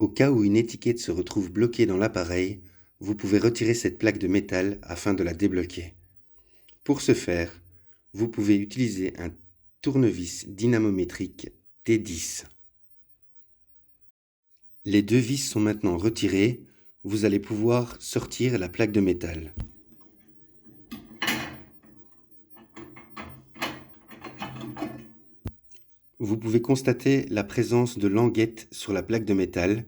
Au cas où une étiquette se retrouve bloquée dans l'appareil, vous pouvez retirer cette plaque de métal afin de la débloquer. Pour ce faire, vous pouvez utiliser un tournevis dynamométrique T10. Les deux vis sont maintenant retirées, vous allez pouvoir sortir la plaque de métal. Vous pouvez constater la présence de languettes sur la plaque de métal.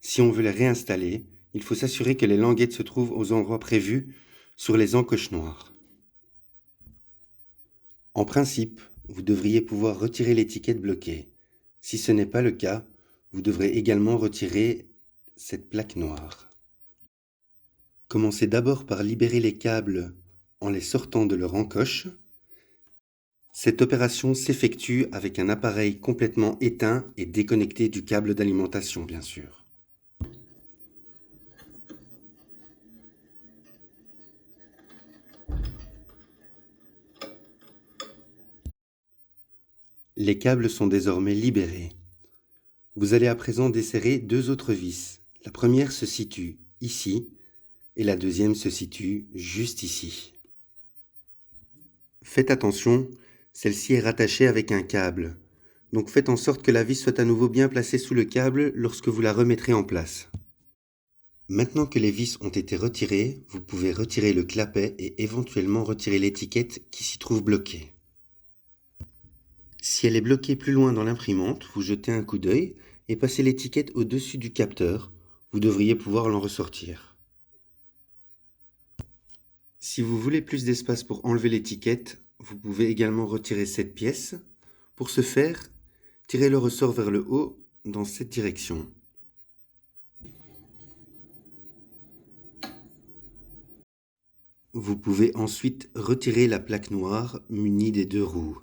Si on veut les réinstaller, il faut s'assurer que les languettes se trouvent aux endroits prévus sur les encoches noires. En principe, vous devriez pouvoir retirer l'étiquette bloquée. Si ce n'est pas le cas, vous devrez également retirer cette plaque noire. Commencez d'abord par libérer les câbles en les sortant de leur encoche. Cette opération s'effectue avec un appareil complètement éteint et déconnecté du câble d'alimentation, bien sûr. Les câbles sont désormais libérés. Vous allez à présent desserrer deux autres vis. La première se situe ici et la deuxième se situe juste ici. Faites attention, celle-ci est rattachée avec un câble. Donc faites en sorte que la vis soit à nouveau bien placée sous le câble lorsque vous la remettrez en place. Maintenant que les vis ont été retirées, vous pouvez retirer le clapet et éventuellement retirer l'étiquette qui s'y trouve bloquée. Si elle est bloquée plus loin dans l'imprimante, vous jetez un coup d'œil et passez l'étiquette au-dessus du capteur. Vous devriez pouvoir l'en ressortir. Si vous voulez plus d'espace pour enlever l'étiquette, vous pouvez également retirer cette pièce. Pour ce faire, tirez le ressort vers le haut dans cette direction. Vous pouvez ensuite retirer la plaque noire munie des deux roues.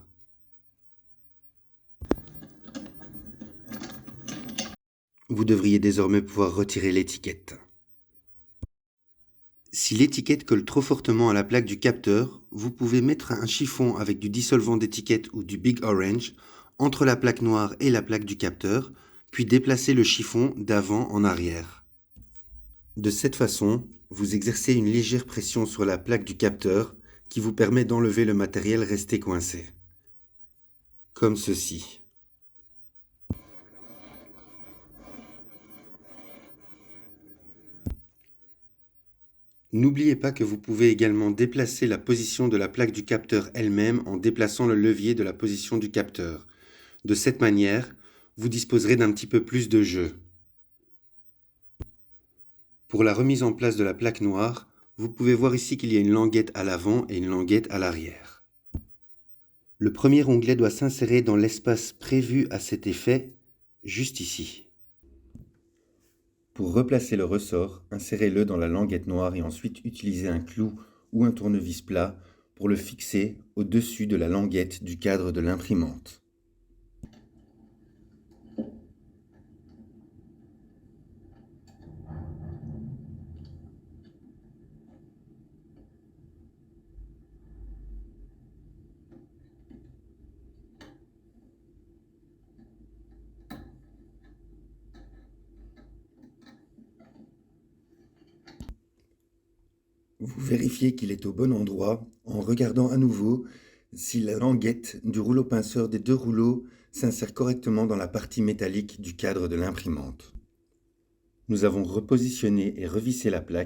Vous devriez désormais pouvoir retirer l'étiquette. Si l'étiquette colle trop fortement à la plaque du capteur, vous pouvez mettre un chiffon avec du dissolvant d'étiquette ou du Big Orange entre la plaque noire et la plaque du capteur, puis déplacer le chiffon d'avant en arrière. De cette façon, vous exercez une légère pression sur la plaque du capteur qui vous permet d'enlever le matériel resté coincé. Comme ceci. N'oubliez pas que vous pouvez également déplacer la position de la plaque du capteur elle-même en déplaçant le levier de la position du capteur. De cette manière, vous disposerez d'un petit peu plus de jeu. Pour la remise en place de la plaque noire, vous pouvez voir ici qu'il y a une languette à l'avant et une languette à l'arrière. Le premier onglet doit s'insérer dans l'espace prévu à cet effet, juste ici. Pour replacer le ressort, insérez-le dans la languette noire et ensuite utilisez un clou ou un tournevis plat pour le fixer au-dessus de la languette du cadre de l'imprimante. Vous vérifiez qu'il est au bon endroit en regardant à nouveau si la languette du rouleau pinceur des deux rouleaux s'insère correctement dans la partie métallique du cadre de l'imprimante. Nous avons repositionné et revissé la plaque.